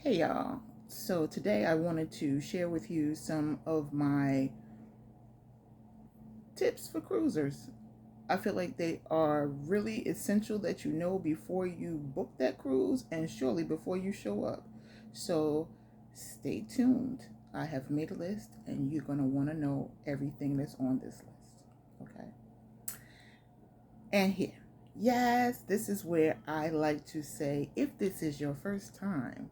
Hey y'all. So today I wanted to share with you some of my tips for cruisers. I feel like they are really essential that you know before you book that cruise and surely before you show up. So stay tuned. I have made a list and you're going to want to know everything that's on this list. Okay. And here, yes, this is where I like to say if this is your first time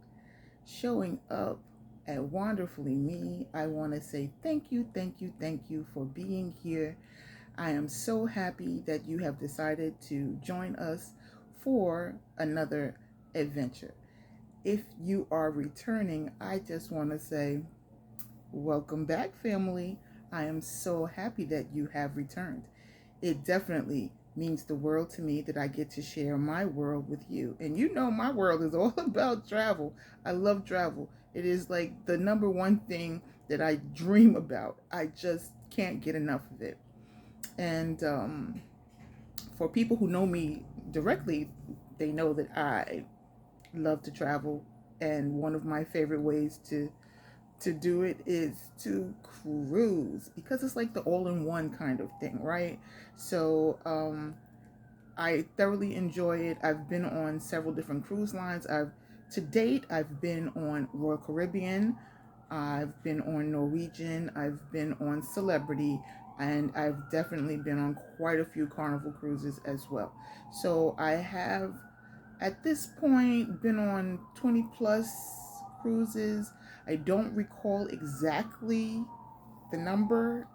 showing up at Wonderfully Me, I want to say thank you, thank you, thank you for being here. I am so happy that you have decided to join us for another adventure. If you are returning, I just want to say welcome back, family. I am so happy that you have returned. It definitely means the world to me that I get to share my world with you. And you know, my world is all about travel. I love travel. It is like the number one thing that I dream about. I just can't get enough of it. And for people who know me directly, they know that I love to travel. And one of my favorite ways to do it is to cruise because it's like the all-in-one kind of thing, right? So I thoroughly enjoy it. I've been on several different cruise lines. To date I've been on Royal Caribbean, I've been on Norwegian, I've been on Celebrity, and I've definitely been on quite a few Carnival cruises as well. So I have at this point been on 20 plus cruises. I don't recall exactly the number.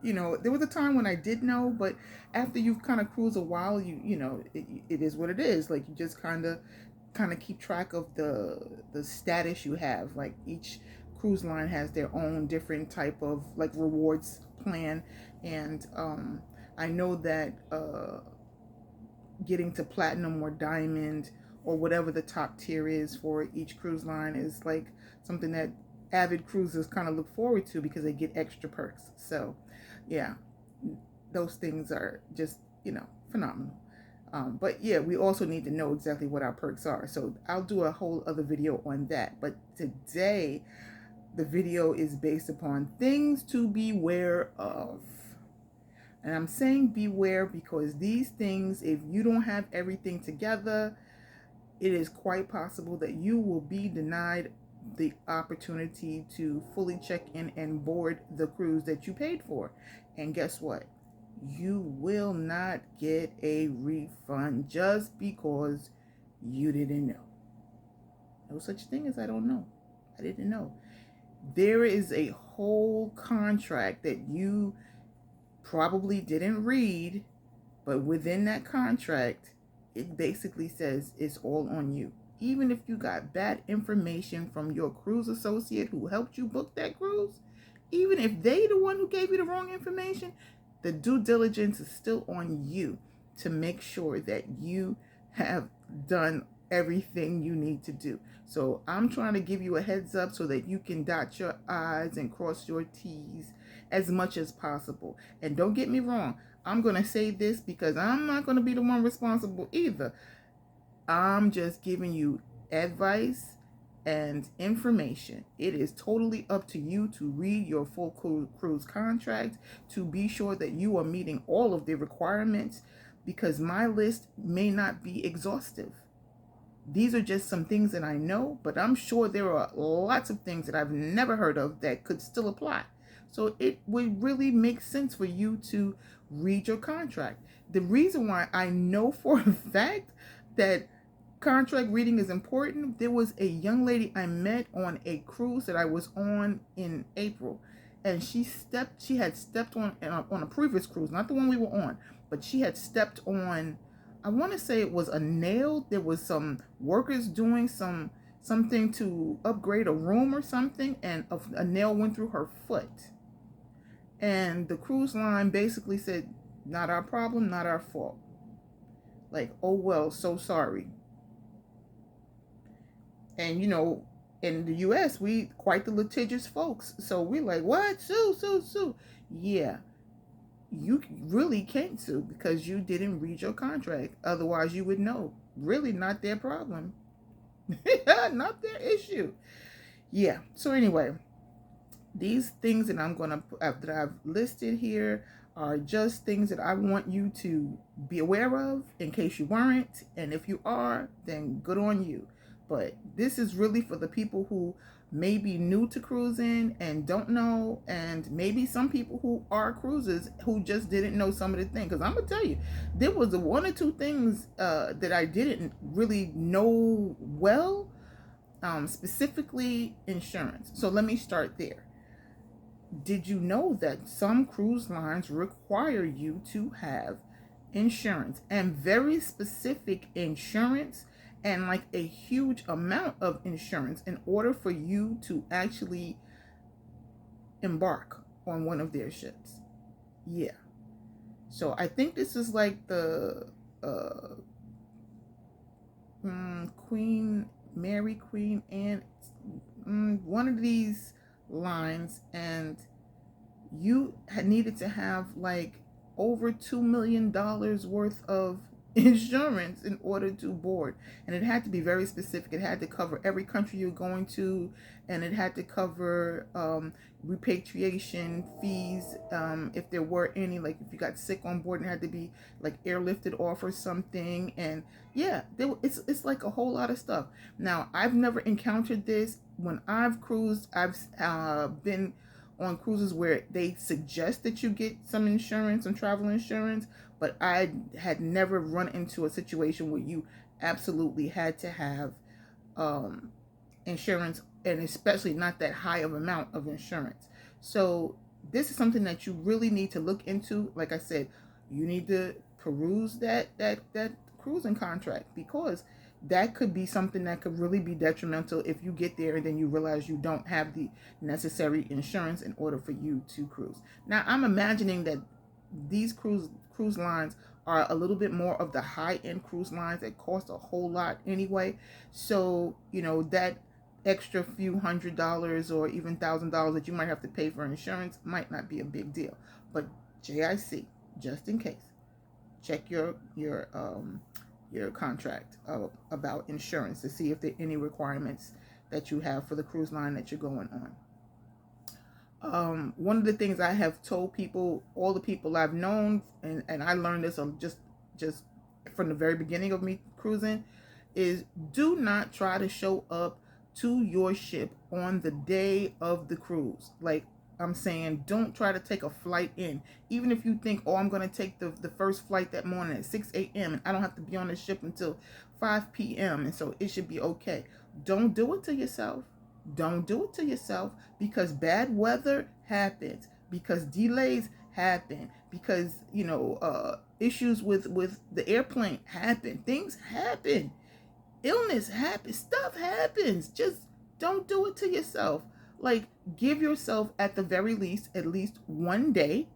There was a time when I did know, but after you've kind of cruised a while, it is what it is. Like you just kind of keep track of the status you have. Like each cruise line has their own different type of like rewards plan, and I know that getting to platinum or diamond or whatever the top tier is for each cruise line is like something that avid cruisers kind of look forward to because they get extra perks. So yeah, those things are just phenomenal. But yeah, we also need to know exactly what our perks are, so I'll do a whole other video on that. But today the video is based upon things to beware of. And I'm saying beware because these things, if you don't have everything together, it is quite possible that you will be denied the opportunity to fully check in and board the cruise that you paid for. And guess what? You will not get a refund just because you didn't know. No such thing as I don't know. I didn't know. There is a whole contract that you probably didn't read, but within that contract, it basically says it's all on you. Even if you got bad information from your cruise associate who helped you book that cruise, even if they the one who gave you the wrong information, the due diligence is still on you to make sure that you have done everything you need to do. So I'm trying to give you a heads up so that you can dot your I's and cross your T's as much as possible. And don't get me wrong, I'm going to say this because I'm not going to be the one responsible either. I'm just giving you advice and information. It is totally up to you to read your full cruise contract to be sure that you are meeting all of the requirements, because my list may not be exhaustive. These are just some things that I know, but I'm sure there are lots of things that I've never heard of that could still apply. So it would really make sense for you to read your contract. The reason why I know for a fact that contract reading is important, there was a young lady I met on a cruise that I was on in April, and she had stepped on a previous cruise, not the one we were on, but she had stepped on, I want to say it was a nail. There was some workers doing something to upgrade a room or something, and a nail went through her foot. And the cruise line basically said, not our problem, not our fault. Like, oh well, so sorry. And in the US, we quite the litigious folks. So we like, what? Sue, sue, sue. Yeah, you really can't sue because you didn't read your contract. Otherwise, you would know. Really not their problem. Not their issue. Yeah. So anyway, these things that that I've listed here are just things that I want you to be aware of in case you weren't, and if you are, then good on you. But this is really for the people who may be new to cruising and don't know, and maybe some people who are cruisers who just didn't know some of the things. Because I'm gonna tell you, there was one or two things that I didn't really know well, specifically insurance. So let me start there. Did you know that some cruise lines require you to have insurance, and very specific insurance, and like a huge amount of insurance in order for you to actually embark on one of their ships? Yeah. So I think this is like the Queen Mary, Queen Anne, one of these lines, and you needed to have like over $2 million worth of insurance in order to board, and it had to be very specific. It had to cover every country you're going to, and it had to cover repatriation fees, if there were any, like if you got sick on board, and it had to be like airlifted off or something. And yeah, it's like a whole lot of stuff. Now, I've never encountered this when I've cruised. I've been on cruises where they suggest that you get some insurance, some travel insurance, but I had never run into a situation where you absolutely had to have insurance, and especially not that high of amount of insurance. So this is something that you really need to look into. Like I said, you need to peruse that cruising contract, because that could be something that could really be detrimental if you get there and then you realize you don't have the necessary insurance in order for you to cruise. Now, I'm imagining that these cruise lines are a little bit more of the high-end cruise lines that cost a whole lot anyway. So, that extra few $100 or even $1,000 that you might have to pay for insurance might not be a big deal. But JIC, just in case, check your contract about insurance to see if there are any requirements that you have for the cruise line that you're going on. One of the things I have told people, all the people I've known, and I learned this just from the very beginning of me cruising, is do not try to show up to your ship on the day of the cruise. Like I'm saying, don't try to take a flight in. Even if you think, oh, I'm going to take the first flight that morning at 6 a.m. and I don't have to be on the ship until 5 p.m. and so it should be okay. Don't do it to yourself. Don't do it to yourself, because bad weather happens, because delays happen, because issues with the airplane happen. Things happen. Illness happens. Stuff happens. Just don't do it to yourself. Like, give yourself at the very least at least 1 day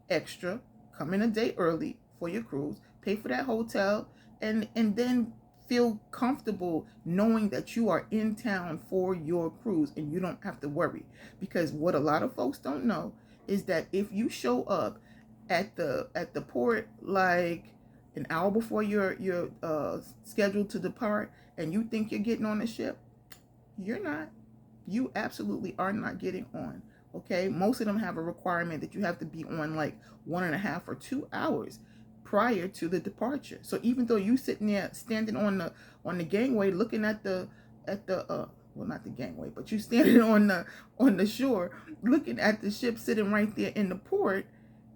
extra. Come in a day early for your cruise. Pay for that hotel, and then feel comfortable knowing that you are in town for your cruise and you don't have to worry. Because what a lot of folks don't know is that if you show up at the port like an hour before you're scheduled to depart, and you think you're getting on the ship, you're not. You absolutely are not getting on. Okay, most of them have a requirement that you have to be on like 1.5 or 2 hours prior to the departure. So even though you sitting there standing on the gangway looking at the well, not the gangway, but you standing on the shore looking at the ship sitting right there in the port,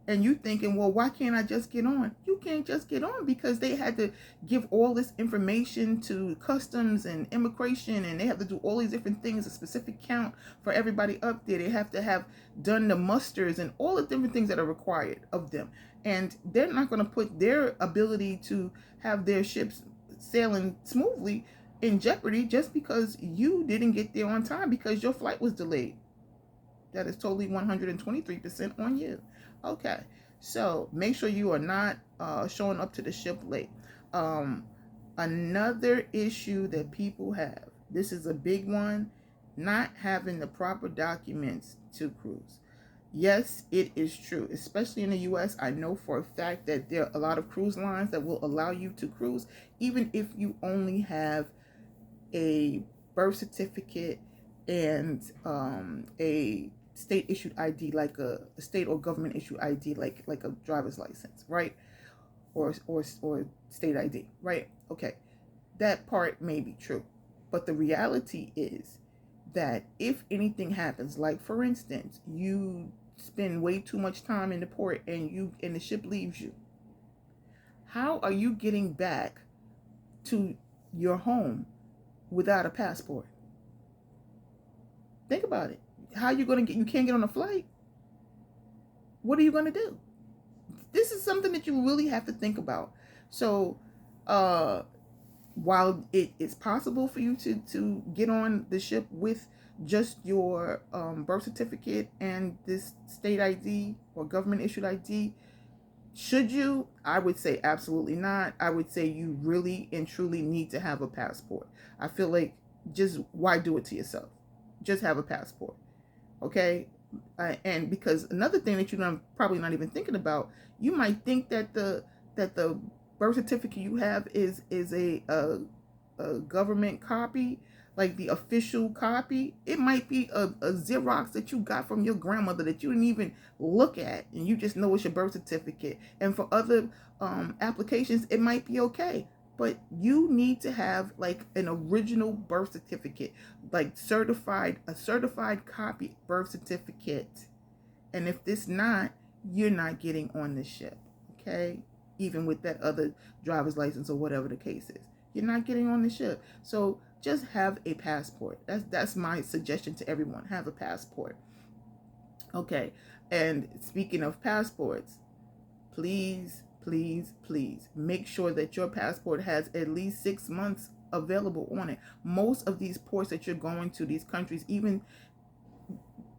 and you thinking, well, why can't I just get on? You can't just get on because they had to give all this information to customs and immigration, and they have to do all these different things, a specific count for everybody up there. They have to have done the musters and all the different things that are required of them. And they're not going to put their ability to have their ships sailing smoothly in jeopardy just because you didn't get there on time because your flight was delayed. That is totally 123% on you. Okay, so make sure you are not showing up to the ship late. Another issue that people have, this is a big one, not having the proper documents to cruise. Yes, it is true, especially in the U.S. I know for a fact that there are a lot of cruise lines that will allow you to cruise even if you only have a birth certificate and a state issued ID, like a state or government issued ID, like a driver's license, right? Or state ID, right? Okay, that part may be true, but the reality is that if anything happens, like for instance, you spend way too much time in the port and the ship leaves you, how are you getting back to your home without a passport? Think about it. How are you going to get? You can't get on a flight. What are you going to do? This is something that you really have to think about. So, uh, while it is possible for you to get on the ship with just your birth certificate and this state ID or government issued ID, should you? I would say absolutely not. I would say you really and truly need to have a passport. I feel like, just why do it to yourself? Just have a passport, okay? And because another thing that you're probably not even thinking about, you might think that the birth certificate you have is a government copy, like the official copy. It might be a Xerox that you got from your grandmother that you didn't even look at, and you just know it's your birth certificate. And for other applications, it might be okay. But you need to have like an original birth certificate, like a certified copy birth certificate. And if this not, you're not getting on the ship, okay? Even with that other driver's license or whatever the case is, you're not getting on the ship. So just have a passport. That's my suggestion to everyone. Have a passport. Okay. And speaking of passports, please, please, please make sure that your passport has at least 6 months available on it. Most of these ports that you're going to, these countries, even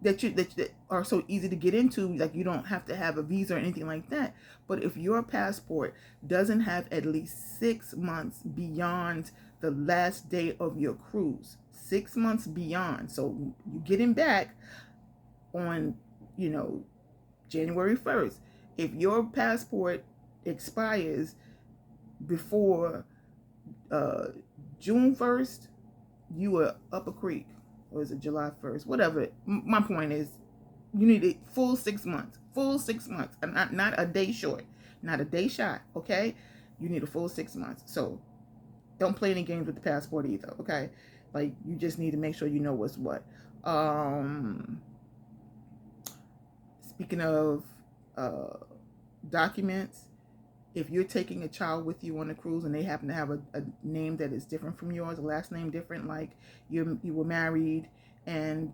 that are so easy to get into, like you don't have to have a visa or anything like that. But if your passport doesn't have at least 6 months beyond the last day of your cruise, 6 months beyond, so you getting back on, January 1st, if your passport expires before June 1st, you are up a creek. Or is it July 1st? Whatever. My point is, you need a full 6 months. Full 6 months. Not a day short. Not a day shy. Okay? You need a full 6 months. So don't play any games with the passport either. Okay? Like, you just need to make sure you know what's what. Speaking of documents, if you're taking a child with you on a cruise and they happen to have a name that is different from yours, a last name different, like you were married and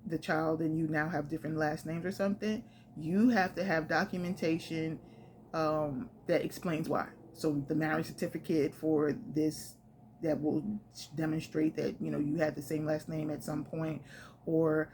the child and you now have different last names or something, you have to have documentation that explains why. So the marriage certificate for this that will demonstrate that you had the same last name at some point, or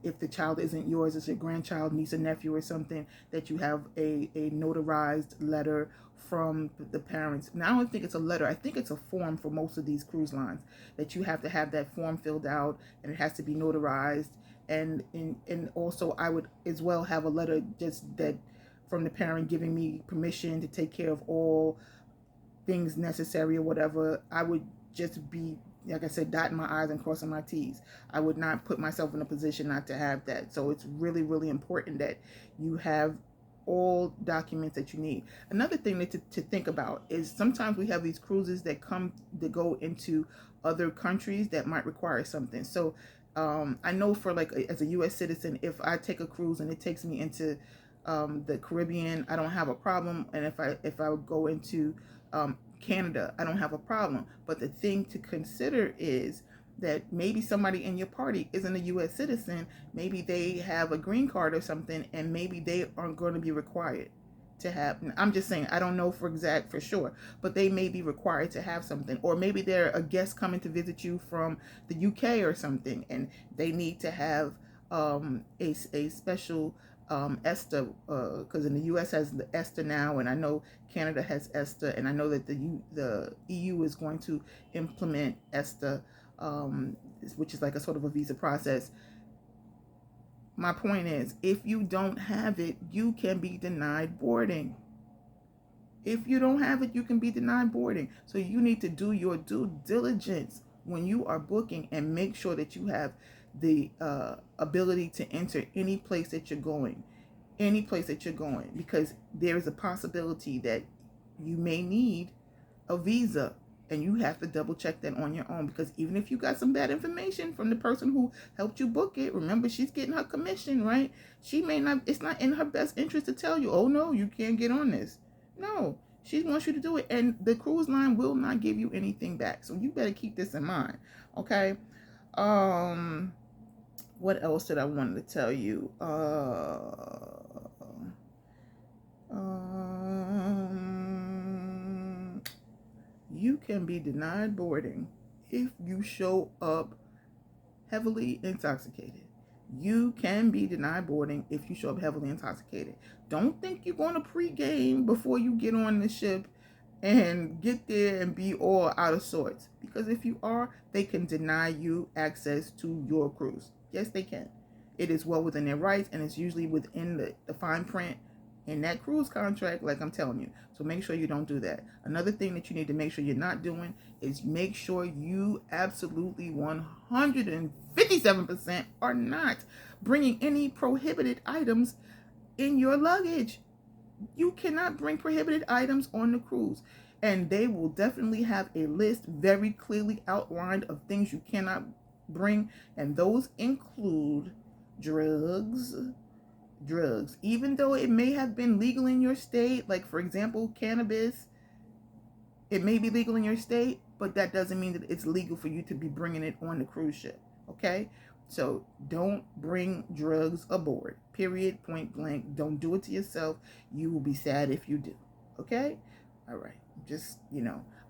if the child isn't yours, it's your grandchild, niece, or nephew, or something, that you have a notarized letter from the parents. Now, I don't think it's a letter. I think it's a form for most of these cruise lines that you have to have that form filled out, and it has to be notarized. And also, I would as well have a letter just that from the parent giving me permission to take care of all things necessary or whatever. I would just be, like I said, dotting my I's and crossing my T's. I would not put myself in a position not to have that. So it's really, really important that you have all documents that you need. Another thing to think about is sometimes we have these cruises that go into other countries that might require something. So I know for as a U.S. citizen, if I take a cruise and it takes me into the Caribbean, I don't have a problem. And if I would go into Canada, I don't have a problem. But the thing to consider is that maybe somebody in your party isn't a U.S. citizen. Maybe they have a green card or something, and maybe they aren't going to be required to have. I'm just saying, I don't know for sure, but they may be required to have something. Or maybe they're a guest coming to visit you from the UK or something, and they need to have a special ESTA, because in the U.S. has the ESTA now, and I know Canada has ESTA, and I know that the EU is going to implement ESTA, which is like a sort of a visa process. My point is, if you don't have it, you can be denied boarding. If you don't have it, you can be denied boarding. So you need to do your due diligence when you are booking and make sure that you have the ability to enter any place that you're going, because there is a possibility that you may need a visa, and you have to double check that on your own, because even if you got some bad information from the person who helped you book it, remember, she's getting her commission, right? She may not, it's not in her best interest to tell you, oh no, you can't get on this. No, she wants you to do it, and the cruise line will not give you anything back. So you better keep this in mind. Okay. What else did I want to tell you? You can be denied boarding if you show up heavily intoxicated. You can be denied boarding if you show up heavily intoxicated. Don't think you're going to pregame before you get on the ship and get there and be all out of sorts. Because if you are, they can deny you access to your cruise. Yes, they can. It is well within their rights, and it's usually within the fine print in that cruise contract, like I'm telling you. So make sure you don't do that. Another thing that you need to make sure you're not doing is make sure you absolutely 157% are not bringing any prohibited items in your luggage. You cannot bring prohibited items on the cruise, and they will definitely have a list very clearly outlined of things you cannot bring, and those include drugs, even though it may have been legal in your state. Like, for example, cannabis, it may be legal in your state, but that doesn't mean that it's legal for you to be bringing it on the cruise ship. Okay, so don't bring drugs aboard, period, point blank. Don't do it to yourself. You will be sad if you do. Okay, all right. Just,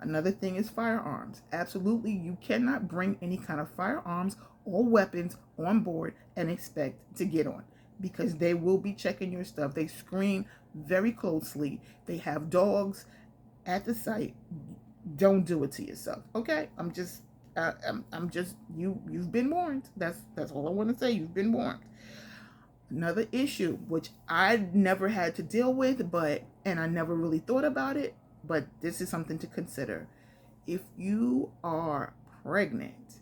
another thing is firearms. Absolutely, you cannot bring any kind of firearms or weapons on board and expect to get on, because they will be checking your stuff. They screen very closely. They have dogs at the site. Don't do it to yourself. Okay, I'm just you've been warned. That's all I want to say. You've been warned. Another issue which I never had to deal with, and I never really thought about it, but this is something to consider. If you are pregnant,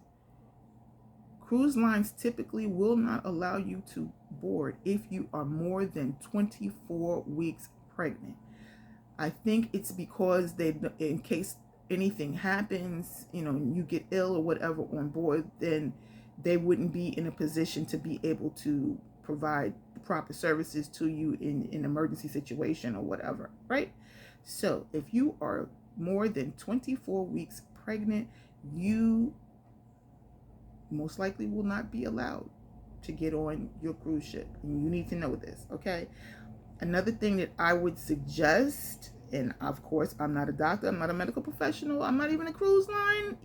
cruise lines typically will not allow you to board if you are more than 24 weeks pregnant. I think it's because in case anything happens, you get ill or whatever on board, then they wouldn't be in a position to be able to provide proper services to you in an emergency situation or whatever, right? So if you are more than 24 weeks pregnant, you most likely will not be allowed to get on your cruise ship. And you need to know this, okay? Another thing that I would suggest, and of course, I'm not a doctor, I'm not a medical professional, I'm not even a cruise line,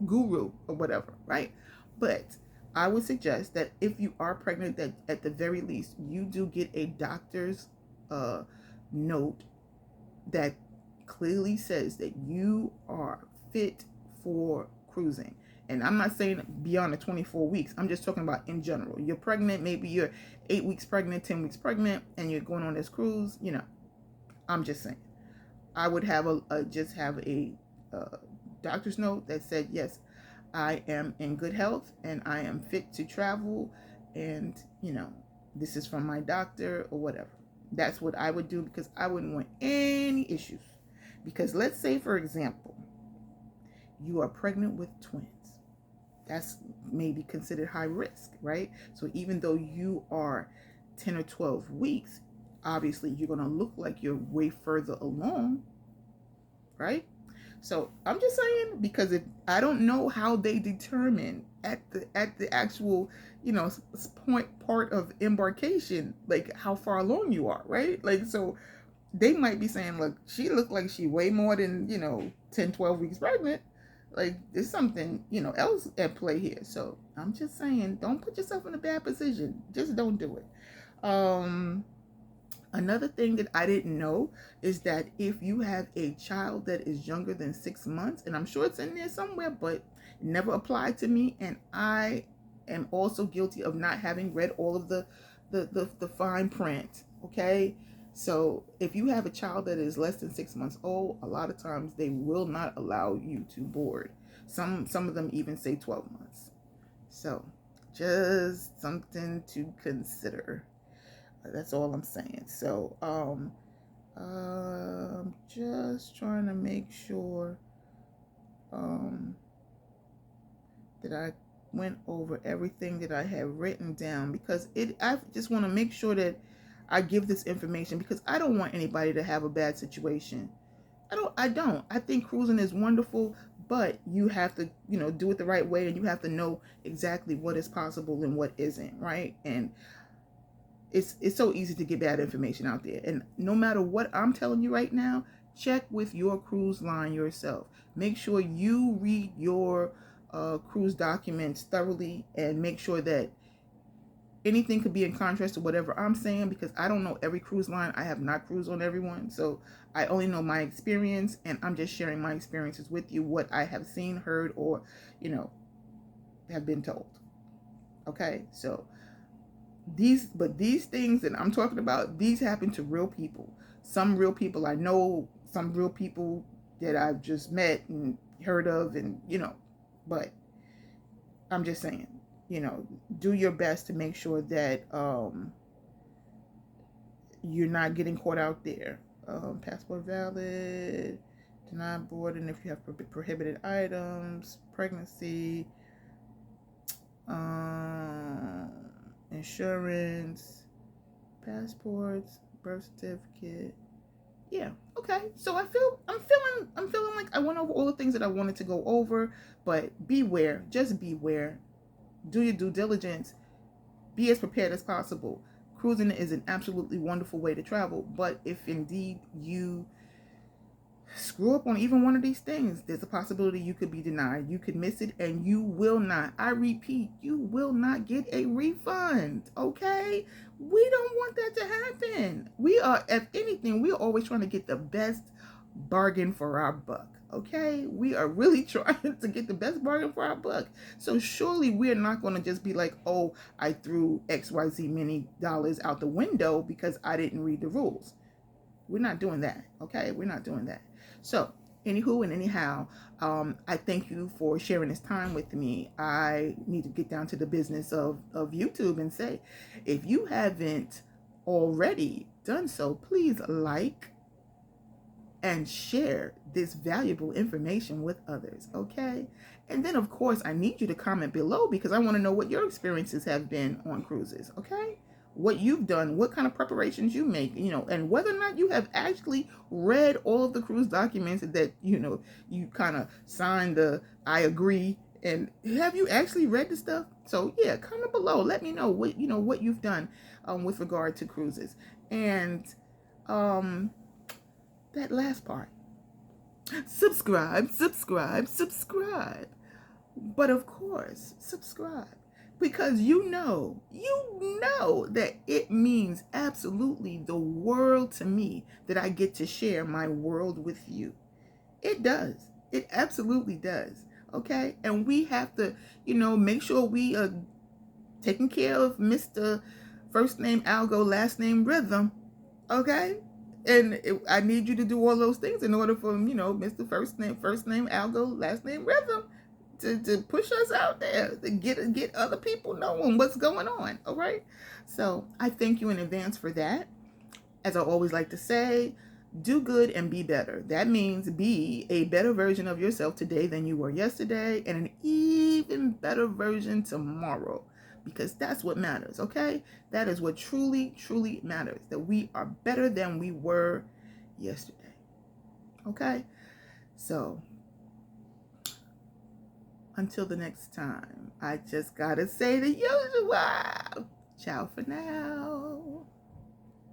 guru or whatever, right? But I would suggest that if you are pregnant, that at the very least, you do get a doctor's note that clearly says that you are fit for cruising. And I'm not saying beyond the 24 weeks. I'm just talking about in general. You're pregnant, maybe you're 8 weeks pregnant, 10 weeks pregnant, and you're going on this cruise, I'm just saying. I would have just have a doctor's note that said, yes, I am in good health and I am fit to travel, and, this is from my doctor or whatever. That's what I would do, because I wouldn't want any issues. Because let's say, for example, you are pregnant with twins. That's maybe considered high risk, right? So even though you are 10 or 12 weeks, obviously you're going to look like you're way further along, right? So I'm just saying, because if I don't know how they determine at the actual, part of embarkation, like how far along you are, right? Like, so they might be saying, look, she looked like she way more than, 10, 12 weeks pregnant. Like, there's something, else at play here. So I'm just saying, don't put yourself in a bad position. Just don't do it. Another thing that I didn't know is that if you have a child that is younger than 6 months, and I'm sure it's in there somewhere, but it never applied to me, and I am also guilty of not having read all of the fine print, okay? So if you have a child that is less than 6 months old, a lot of times they will not allow you to board. Some of them even say 12 months. So just something to consider. That's all I'm saying. So just trying to make sure that I went over everything that I had written down, because I just want to make sure that I give this information, because I don't want anybody to have a bad situation. I think cruising is wonderful, but you have to, do it the right way, and you have to know exactly what is possible and what isn't, right? And it's so easy to get bad information out there. And no matter what I'm telling you right now, check with your cruise line yourself. Make sure you read your cruise documents thoroughly, and make sure that anything could be in contrast to whatever I'm saying, because I don't know every cruise line. I have not cruised on everyone, so I only know my experience, and I'm just sharing my experiences with you, what I have seen, heard, or have been told. Okay, so these things that I'm talking about, these happen to real people. Some real people I know, some real people that I've just met and heard of, and but I'm just saying, do your best to make sure that you're not getting caught out there. Passport valid, denied boarding if you have prohibited items, pregnancy, insurance, passports, birth certificate. Yeah. Okay. So I'm feeling like I went over all the things that I wanted to go over, but beware, just beware. Do your due diligence. Be as prepared as possible. Cruising is an absolutely wonderful way to travel, but if indeed you screw up on even one of these things, there's a possibility you could be denied. You could miss it, and you will not, I repeat, you will not get a refund. Okay? We don't want that to happen. We are, if anything, we're always trying to get the best bargain for our buck. Okay? We are really trying to get the best bargain for our buck. So surely we're not going to just be like, oh, I threw XYZ many dollars out the window because I didn't read the rules. We're not doing that. Okay? We're not doing that. So, anywho and anyhow, I thank you for sharing this time with me. I need to get down to the business of YouTube and say, if you haven't already done so, please like and share this valuable information with others, okay? And then, of course, I need you to comment below, because I want to know what your experiences have been on cruises, okay? What you've done, what kind of preparations you make, and whether or not you have actually read all of the cruise documents that, you kind of signed the I agree, and have you actually read the stuff? So yeah, comment below. Let me know what you've done with regard to cruises. And that last part, subscribe. But of course, subscribe, because you know that it means absolutely the world to me that I get to share my world with you. It does. It absolutely does. Okay? And we have to, make sure we are taking care of Mr. First name Algo, last name Rhythm. Okay? And I need you to do all those things in order for, Mr. First name Algo, last name Rhythm to push us out there, to get other people knowing what's going on. All right. So I thank you in advance for that. As I always like to say, do good and be better. That means be a better version of yourself today than you were yesterday, and an even better version tomorrow, because that's what matters. Okay. That is what truly matters, that we are better than we were yesterday. Okay. So until the next time, I just gotta say the usual. Ciao for now.